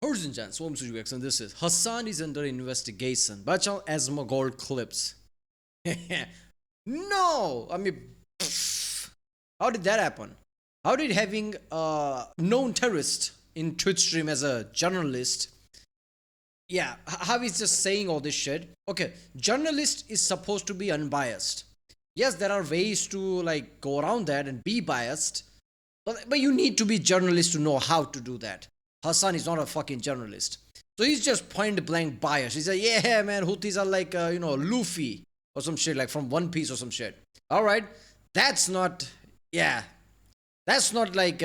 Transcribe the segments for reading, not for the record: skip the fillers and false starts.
Horizon Swarm Sujuvex, and this is Hasan is under investigation. Bachal Asmon gold clips. No! I mean, how did that happen? How did having a known terrorist in Twitch stream as a journalist, yeah, how is just saying all this shit? Okay, journalist is supposed to be unbiased. Yes, there are ways to like go around that and be biased, but you need to be journalist to know how to do that. Hasan is not a fucking journalist. So he's just point blank biased. He's like, yeah, man, Houthis are like, Luffy or some shit, like from One Piece or some shit. All right, that's not, yeah, that's not like,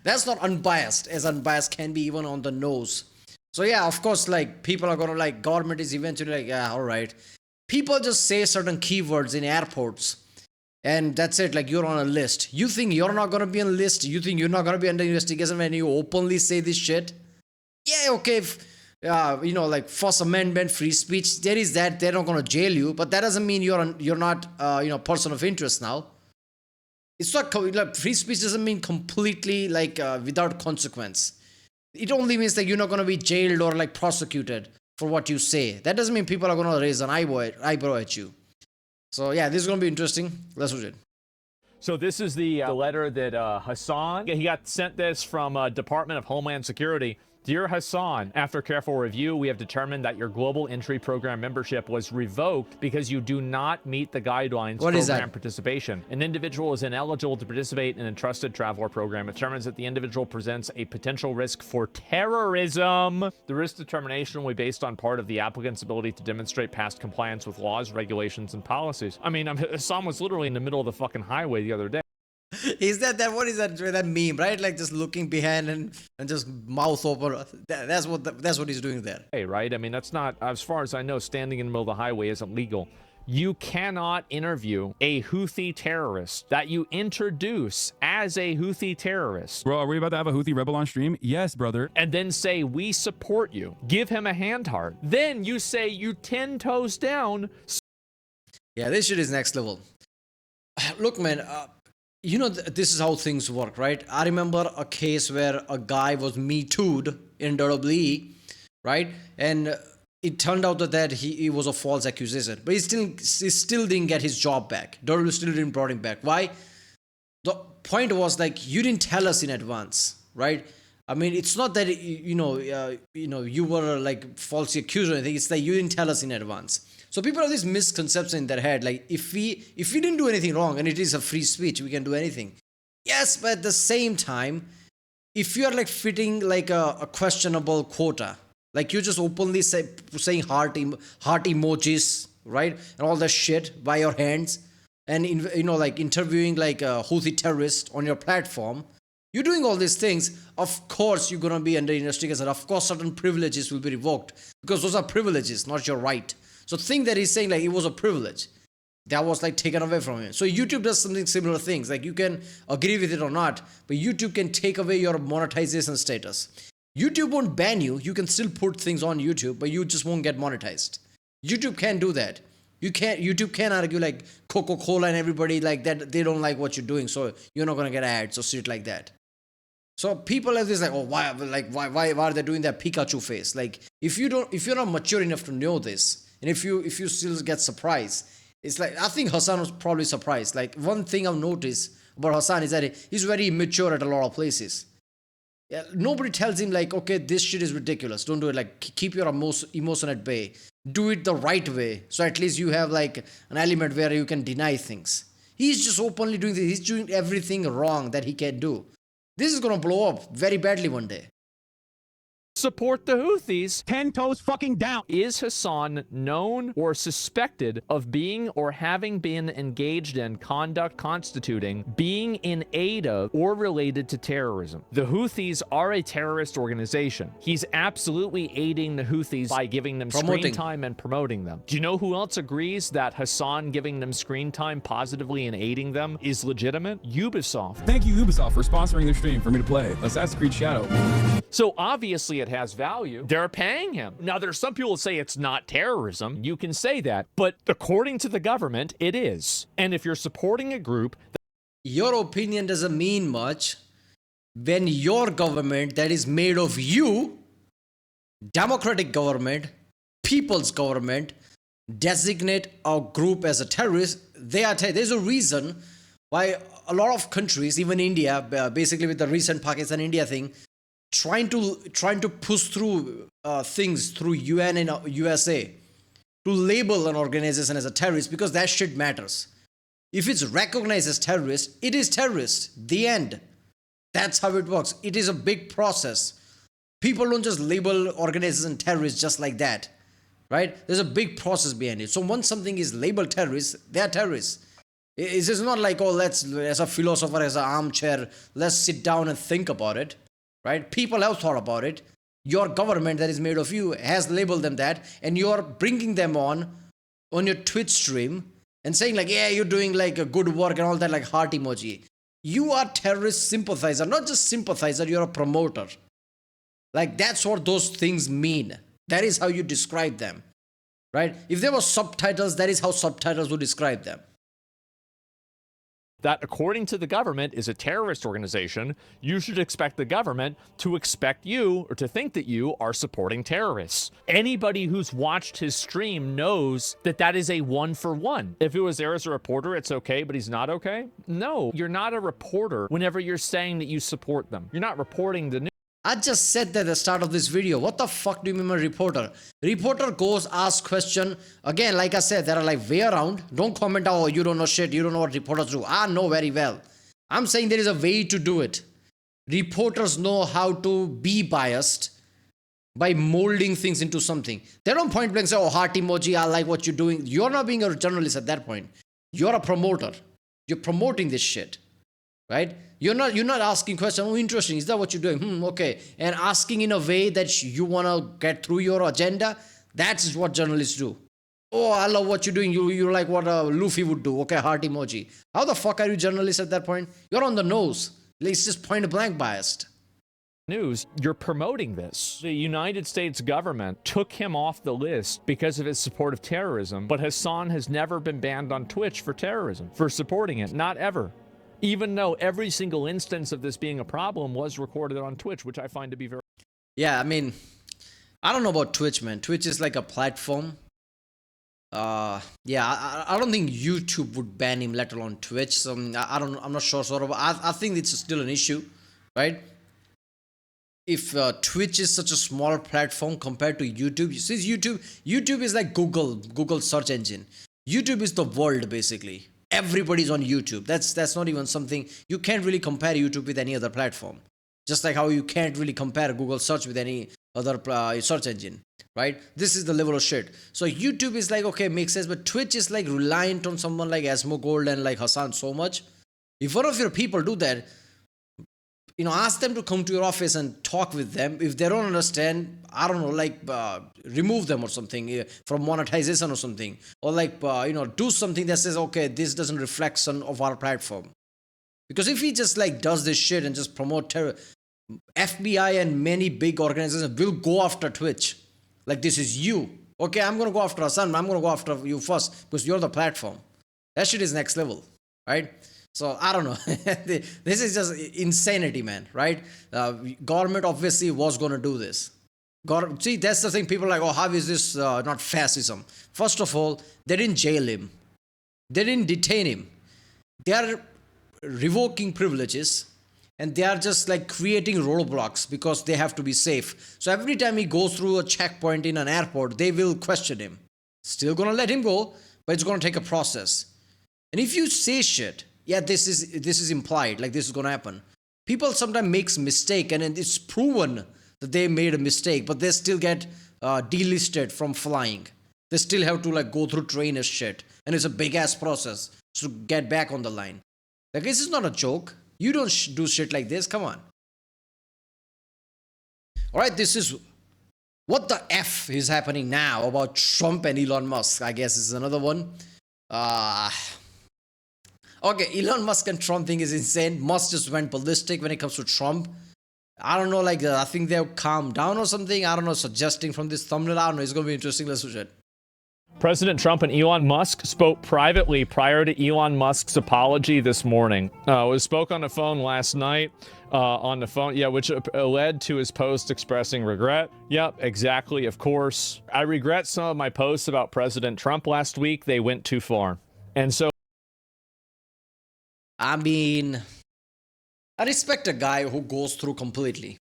that's not unbiased, as unbiased can be even on the nose. So yeah, of course, like people are gonna like, government is eventually like, yeah, all right. People just say certain keywords in airports. And that's it, like you're on a list. You think you're not gonna be on a list? You think you're not gonna be under investigation when you openly say this shit? Yeah, okay, if, like First Amendment, free speech, there is that. They're not gonna jail you, but that doesn't mean you're not person of interest now. It's not like, free speech doesn't mean completely like without consequence. It only means that you're not gonna be jailed or like prosecuted for what you say. That doesn't mean people are gonna raise an eyebrow at you. So yeah, this is gonna be interesting. Let's watch it. So this is the letter that Hasan, he got sent this from Department of Homeland Security. Dear Hasan, after careful review, we have determined that your Global Entry Program membership was revoked because you do not meet the guidelines for program participation. An individual is ineligible to participate in a trusted traveler program. It determines that the individual presents a potential risk for terrorism. The risk determination will be based on part of the applicant's ability to demonstrate past compliance with laws, regulations, and policies. I mean, Hasan was literally in the middle of the fucking highway the other day. Is that what is that meme, right? Like just looking behind and just mouth open. That's what he's doing there. Hey, right? I mean, that's not, as far as I know, standing in the middle of the highway isn't legal. You cannot interview a Houthi terrorist that you introduce as a Houthi terrorist. Bro, are we about to have a Houthi rebel on stream? Yes, brother. And then say, we support you. Give him a hand heart. Then you say, you 10 toes down. Yeah, this shit is next level. Look, man, this is how things work, right? I remember a case where a guy was Me Too'd in WWE, right? And it turned out that he was a false accusation, but he still didn't get his job back. WWE still didn't brought him back. Why? The point was like, you didn't tell us in advance, right? I mean, it's not that you were like falsely accused or anything. It's that you didn't tell us in advance. So people have this misconception in their head, like if we didn't do anything wrong and it is a free speech, we can do anything. Yes, but at the same time, if you are like fitting like a questionable quota, like you're just openly saying heart emojis, right, and all that shit by your hands, and like interviewing like a Houthi terrorist on your platform, you're doing all these things. Of course, you're gonna be under investigation. Of course, certain privileges will be revoked because those are privileges, not your right. So think that he's saying like it was a privilege that was like taken away from him. So YouTube does something similar things. Like you can agree with it or not, but YouTube can take away your monetization status. YouTube won't ban you. You can still put things on YouTube, but you just won't get monetized. YouTube can't do that. YouTube can't argue like Coca-Cola and everybody like that. They don't like what you're doing, so you're not gonna get ads or shit like that. So people have this like, oh, why are they doing that Pikachu face? Like if you're not mature enough to know this, and if you still get surprised, it's like, I think Hasan was probably surprised. Like one thing I've noticed about Hasan is that he's very immature at a lot of places. Yeah, nobody tells him like, okay, this shit is ridiculous. Don't do it. Like keep your emotion at bay. Do it the right way. So at least you have like an element where you can deny things. He's just openly doing this. He's doing everything wrong that he can do. This is going to blow up very badly one day. Support the Houthis. 10 toes fucking down. Is Hasan known or suspected of being or having been engaged in conduct constituting being in aid of or related to terrorism? The Houthis are a terrorist organization. He's absolutely aiding the Houthis by giving them screen time and promoting them. Do you know who else agrees that Hasan giving them screen time positively and aiding them is legitimate? Ubisoft. Thank you, Ubisoft, for sponsoring the stream for me to play Assassin's Creed Shadow. So obviously it has value. They're paying him. Now, there's some people who say it's not terrorism. You can say that, but according to the government, it is. And if you're supporting a group... Your opinion doesn't mean much. when your government that is made of you, democratic government, people's government, designate a group as a terrorist, there's a reason why a lot of countries, even India, basically with the recent Pakistan India thing, trying to push through things through UN and USA to label an organization as a terrorist, because that shit matters. If it's recognized as terrorist, it is terrorist. The end. That's how it works. It is a big process. People don't just label organizations terrorists just like that, right? There's a big process behind it. So once something is labeled terrorist, they are terrorists. It's just not like, oh, let's, as a philosopher, as an armchair, let's sit down and think about it, right? People have thought about it. Your government that is made of you has labeled them that, and you're bringing them on your Twitch stream and saying like, yeah, you're doing like a good work and all that, like heart emoji. You are terrorist sympathizer, not just sympathizer, you're a promoter. Like, that's what those things mean. That is how you describe them, right? If there were subtitles, that is how subtitles would describe them. That, according to the government, is a terrorist organization, you should expect the government to expect you, or to think that you are supporting terrorists. Anybody who's watched his stream knows that that is a 1-for-1. If it was there as a reporter, it's okay, but he's not okay? No, you're not a reporter whenever you're saying that you support them. You're not reporting the news. I just said that at the start of this video. What the fuck do you mean by reporter? Reporter goes, asks question. Again, like I said, there are like way around. Don't comment, oh, you don't know shit. You don't know what reporters do. I know very well. I'm saying there is a way to do it. Reporters know how to be biased by molding things into something. They don't point blank say, oh, heart emoji, I like what you're doing. You're not being a journalist at that point. You're a promoter. You're promoting this shit, right? You're not asking questions. Oh, interesting. Is that what you're doing? Okay. And asking in a way that you want to get through your agenda. That's what journalists do. Oh, I love what you're doing. You like what Luffy would do. Okay, heart emoji. How the fuck are you journalists at that point? You're on the nose. It's just point blank biased. News, you're promoting this. The United States government took him off the list because of his support of terrorism, but Hasan has never been banned on Twitch for terrorism, for supporting it. Not ever. Even though every single instance of this being a problem was recorded on Twitch, which I find to be very... Yeah, I mean, I don't know about Twitch, man. Twitch is like a platform. I don't think YouTube would ban him, let alone Twitch. So I'm not sure. I think it's still an issue, right? If Twitch is such a small platform compared to YouTube, since YouTube is like Google search engine. YouTube is the world, basically. Everybody's on YouTube. That's not even something, you can't really compare YouTube with any other platform. Just like how you can't really compare Google search with any other search engine, right? This is the level of shit. So YouTube is like, okay, makes sense, but Twitch is like reliant on someone like Asmon and like Hasan so much. If one of your people do that, ask them to come to your office and talk with them. If they don't understand, I don't know, like remove them or something from monetization or something, or like do something that says, okay, this doesn't reflect of our platform. Because if he just like does this shit and just promote terror, FBI and many big organizations will go after Twitch. Like, this is you. Okay, I'm gonna go after Hasan. I'm gonna go after you first because you're the platform. That shit is next level, right? So I don't know. This is just insanity, man, right? Government obviously was going to do this. See, that's the thing. People are like, oh, how is this not fascism? First of all, they didn't jail him. They didn't detain him. They are revoking privileges, and they are just like creating roadblocks because they have to be safe. So every time he goes through a checkpoint in an airport, they will question him. Still going to let him go, but it's going to take a process. And if you say shit, yeah, this is implied, like this is going to happen. People sometimes makes mistake, and it's proven that they made a mistake, but they still get delisted from flying. They still have to like go through train and shit, and it's a big ass process to get back on the line. Like, this is not a joke. You don't do shit like this. Come on. All right, this is what the F is happening now about Trump and Elon Musk. I guess is another one. Okay, Elon Musk and Trump thing is insane. Musk just went ballistic when it comes to Trump. I don't know, like, I think they've calmed down or something. I don't know, suggesting from this thumbnail. I don't know, it's going to be interesting. Let's watch it. President Trump and Elon Musk spoke privately prior to Elon Musk's apology this morning. Spoke on the phone last night. Which led to his post expressing regret. Yep, exactly, of course. I regret some of my posts about President Trump last week. They went too far. And so I mean, I respect a guy who goes through completely.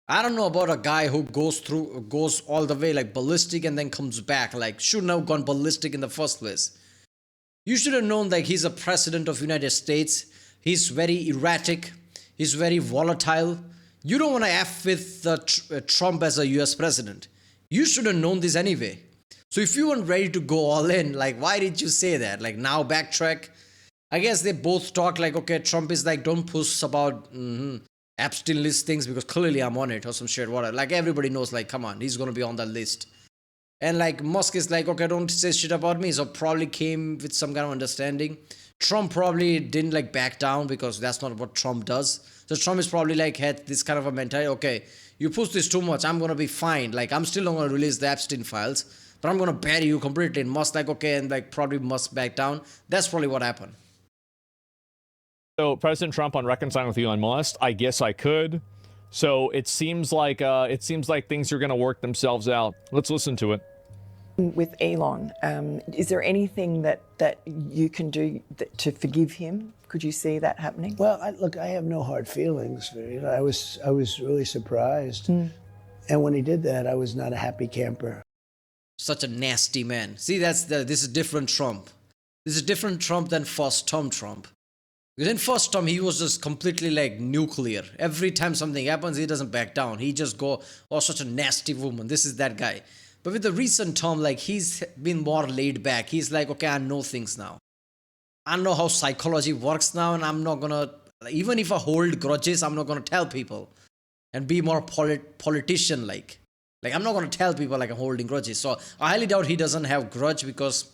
I don't know about a guy who goes all the way like ballistic and then comes back. Like, shouldn't have gone ballistic in the first place. You should have known like he's a president of United States. He's very erratic. He's very volatile. You don't want to F with Trump as a US president. You should have known this anyway. So if you weren't ready to go all in, like, why did you say that? Like, now backtrack. I guess they both talk like, okay, Trump is like, don't push about Epstein list things because clearly I'm on it or some shit, whatever. Like, everybody knows, like, come on, he's going to be on that list. And like, Musk is like, okay, don't say shit about me. So probably came with some kind of understanding. Trump probably didn't like back down because that's not what Trump does. So Trump is probably like had this kind of a mentality, okay, you push this too much, I'm going to be fine. Like, I'm still not going to release the Epstein files, but I'm going to bury you completely. And Musk like, okay, and like probably Musk back down. That's probably what happened. So President Trump on reconciling with Elon Musk, I guess I could. So it seems like things are going to work themselves out. Let's listen to it. With Elon, is there anything that you can do to forgive him? Could you see that happening? Well, I have no hard feelings. I was really surprised, and when he did that, I was not a happy camper. Such a nasty man. See, this is different Trump. This is different Trump than first term Trump. Because in first term, he was just completely like nuclear. Every time something happens, he doesn't back down. He just go, oh, such a nasty woman. This is that guy. But with the recent term, like, he's been more laid back. He's like, okay, I know things now. I know how psychology works now, and I'm not gonna, even if I hold grudges, I'm not gonna tell people and be more politician like. Like, I'm not gonna tell people like I'm holding grudges. So I highly doubt he doesn't have grudge because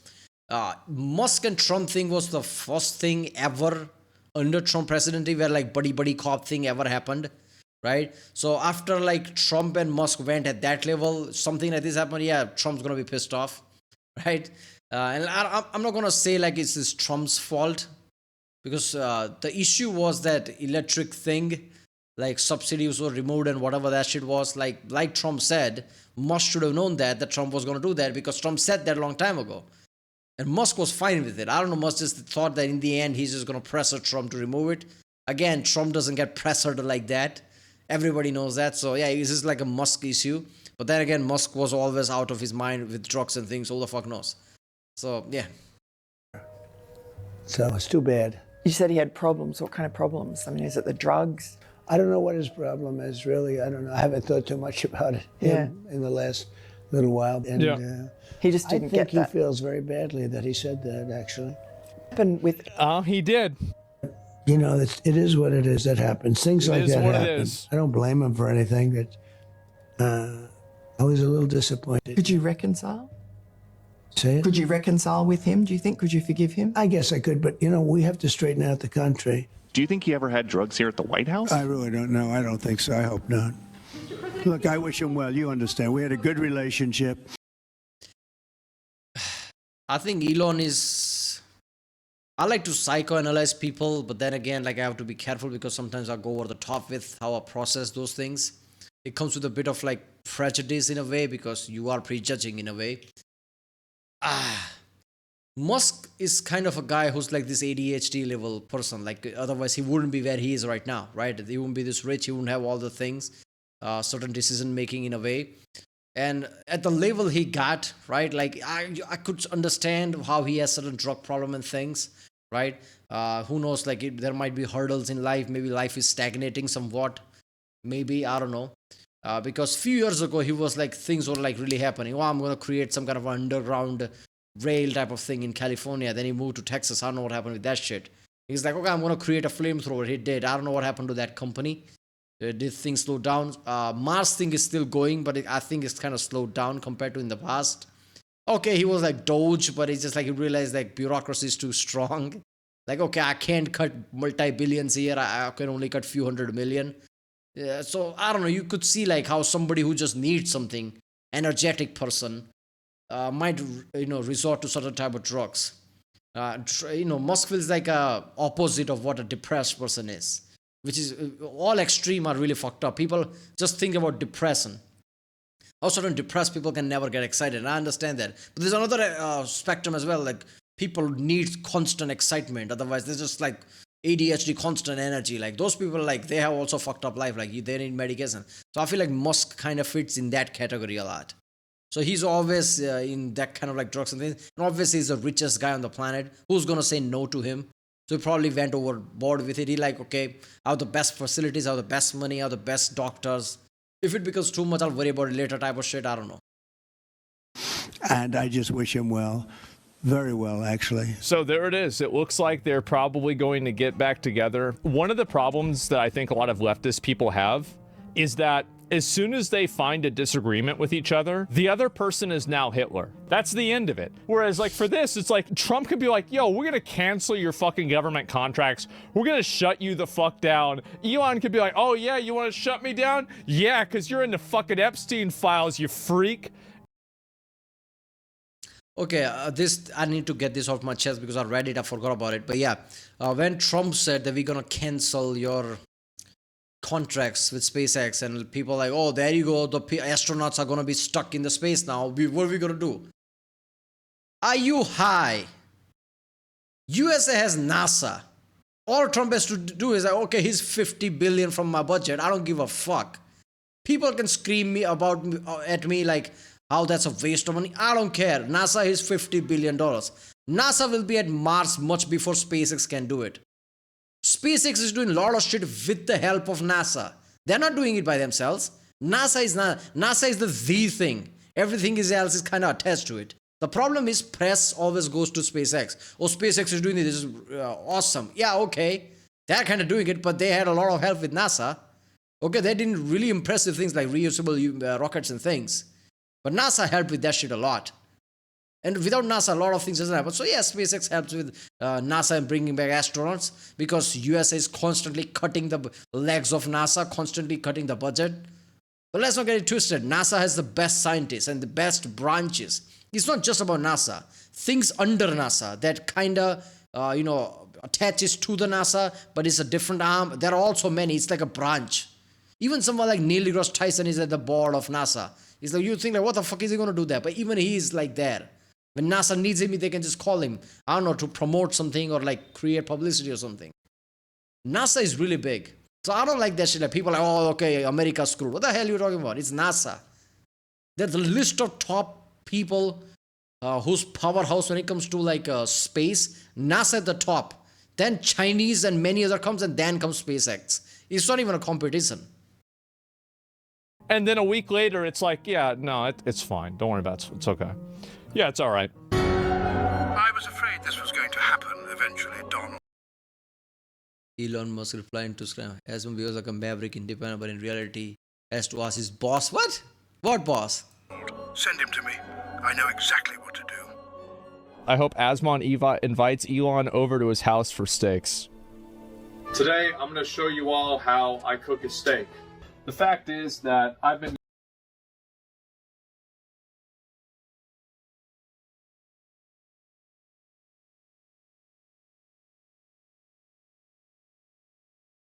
Musk and Trump thing was the first thing ever under Trump presidency where like buddy cop thing ever happened. Right? So after like Trump and Musk went at that level, something like this happened, yeah, Trump's gonna be pissed off, right? And I'm not gonna say like it's Trump's fault because the issue was that electric thing, like subsidies were removed and whatever that shit was. Like Trump said, Musk should have known that Trump was gonna do that because Trump said that a long time ago. And Musk was fine with it. I don't know, Musk just thought that in the end he's just gonna pressure Trump to remove it. Again, Trump doesn't get pressured like that. Everybody knows that. So yeah, this is like a Musk issue. But then again, Musk was always out of his mind with drugs and things. Who the fuck knows? So yeah. So it's too bad. You said he had problems. What kind of problems? I mean, is it the drugs? I don't know what his problem is, really. I don't know. I haven't thought too much about it in the last little while. And he just didn't get that. I think he feels very badly that he said that, actually. Happened with... He did. You know, it is what it is that happens. Things like that happen. It is. I don't blame him for anything. That I was a little disappointed. Could you reconcile? Say it? Could you reconcile with him, do you think? Could you forgive him? I guess I could, but, you know, we have to straighten out the country. Do you think he ever had drugs here at the White House? I really don't know. I don't think so. I hope not. Look, I wish him well. You understand. We had a good relationship. I think Elon is... I like to psychoanalyze people, but then again, like, I have to be careful because sometimes I go over the top with how I process those things. It comes with a bit of like prejudice in a way because you are prejudging in a way. Musk is kind of a guy who's like this ADHD level person. Like, otherwise he wouldn't be where he is right now, right? He wouldn't be this rich. He wouldn't have all the things, certain decision making in a way. And at the level he got, right? Like, I could understand how he has certain drug problem and things, right? Who knows? Like, there might be hurdles in life. Maybe life is stagnating somewhat. Maybe, I don't know. Because a few years ago, he was like, things were like really happening. Oh, I'm going to create some kind of underground rail type of thing in California. Then he moved to Texas. I don't know what happened with that shit. He's like, okay, I'm going to create a flamethrower. He did. I don't know what happened to that company. Did things slow down? Mars thing is still going, but I think it's kind of slowed down compared to in the past. Okay, he was like Doge, but it's just like he realized like bureaucracy is too strong. Like, okay, I can't cut multi-billions here. I can only cut few hundred million. So I don't know. You could see like how somebody who just needs something, energetic person, might resort to certain type of drugs. Musk feels like a opposite of what a depressed person is, which is all extreme are really fucked up. People just think about depression. How certain depressed people can never get excited. And I understand that, but there's another spectrum as well. Like people need constant excitement, otherwise they're just like ADHD, constant energy. Like those people, like they have also fucked up life. Like they need medication. So I feel like Musk kind of fits in that category a lot. So he's always in that kind of like drugs and things. And obviously he's the richest guy on the planet. Who's going to say no to him? So he probably went overboard with it. He like, okay, I have the best facilities, I have the best money, I have the best doctors. If it becomes too much, I'll worry about it later type of shit. I don't know. And I just wish him well. Very well, actually. So there it is. It looks like they're probably going to get back together. One of the problems that I think a lot of leftist people have is that as soon as they find a disagreement with each other, the other person is now Hitler. That's the end of it. Whereas like for this, it's like Trump could be like, yo, we're gonna cancel your fucking government contracts. We're gonna shut you the fuck down. Elon could be like, oh yeah, you wanna shut me down? Yeah, cause you're in the fucking Epstein files, you freak. Okay, this I need to get this off my chest because I read it, I forgot about it. But yeah, when Trump said that we're gonna cancel your contracts with SpaceX, and people are like, oh, there you go, the astronauts are gonna be stuck in the space now. What are we gonna do? Are you high? USA has NASA. All Trump has to do is like, okay, here's 50 billion from my budget. I don't give a fuck. People can scream me about at me like how that's a waste of money. I don't care. NASA is $50 billion. NASA will be at Mars much before SpaceX can do it. SpaceX is doing a lot of shit with the help of NASA. They're not doing it by themselves. NASA is the thing. Everything else is kind of attached to it. The problem is press always goes to SpaceX. Oh, SpaceX is doing this. This is awesome. Yeah, okay. They're kind of doing it, but they had a lot of help with NASA. Okay, they did really impressive things like reusable rockets and things. But NASA helped with that shit a lot. And without NASA, a lot of things doesn't happen. So yeah, SpaceX helps with NASA and bringing back astronauts because USA is constantly cutting the legs of NASA, constantly cutting the budget. But let's not get it twisted. NASA has the best scientists and the best branches. It's not just about NASA. Things under NASA that kind of, attaches to the NASA, but it's a different arm. There are also many. It's like a branch. Even someone like Neil deGrasse Tyson is at the board of NASA. It's like you think like, what the fuck is he going to do there? But even he is like there. When NASA needs him, they can just call him, I don't know, to promote something or like create publicity or something. NASA is really big. So I don't like that shit. Like people are like, oh, okay, America's screwed. What the hell are you talking about? It's NASA. There's a list of top people whose powerhouse when it comes to like space. NASA at the top. Then Chinese and many other comes, and then comes SpaceX. It's not even a competition. And then a week later, it's like, yeah, no, it's fine. Don't worry about it. It's okay. Yeah, it's all right. I was afraid this was going to happen eventually, Don. Elon Musk replying to Scram. Asmon behaves like a maverick independent, but in reality has to ask his boss. What? What boss? Send him to me. I know exactly what to do. I hope Asmon invites Elon over to his house for steaks. Today, I'm going to show you all how I cook a steak. The fact is that I've been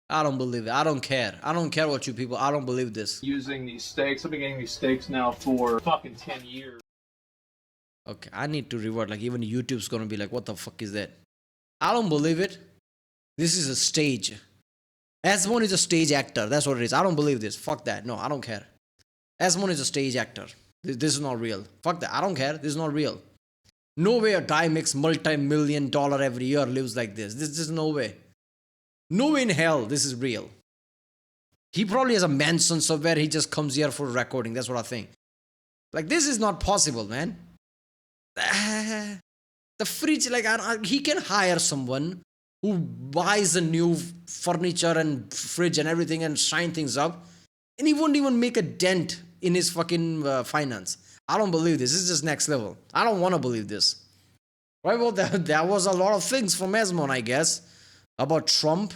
I don't believe it. I don't care. I don't care what you people. I don't believe this. using these steaks. I've been getting these steaks now for fucking 10 years. Okay, I need to revert. Like even YouTube's gonna be like, what the fuck is that? I don't believe it. This is a stage. Asmon is a stage actor. That's what it is. I don't believe this. Fuck that. No, I don't care. Asmon is a stage actor. This is not real. Fuck that. I don't care. This is not real. No way a guy makes multi-million-dollar every year lives like this. This is no way. No way in hell this is real. He probably has a mansion somewhere. He just comes here for recording. That's what I think. Like this is not possible, man. The fridge, like he can hire someone who buys a new furniture and fridge and everything and shine things up, and he won't even make a dent in his fucking finance. I don't believe this. This is just next level. I don't want to believe this. Right? Well, there was a lot of things from Asmon, I guess, about Trump,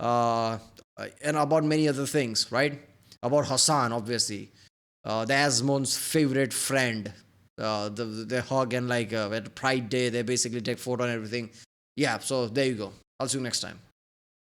and about many other things, right? About Hasan, obviously, the Asmon's favorite friend, they hug, and like at Pride Day they basically take photo and everything. Yeah, so there you go. I'll see you next time.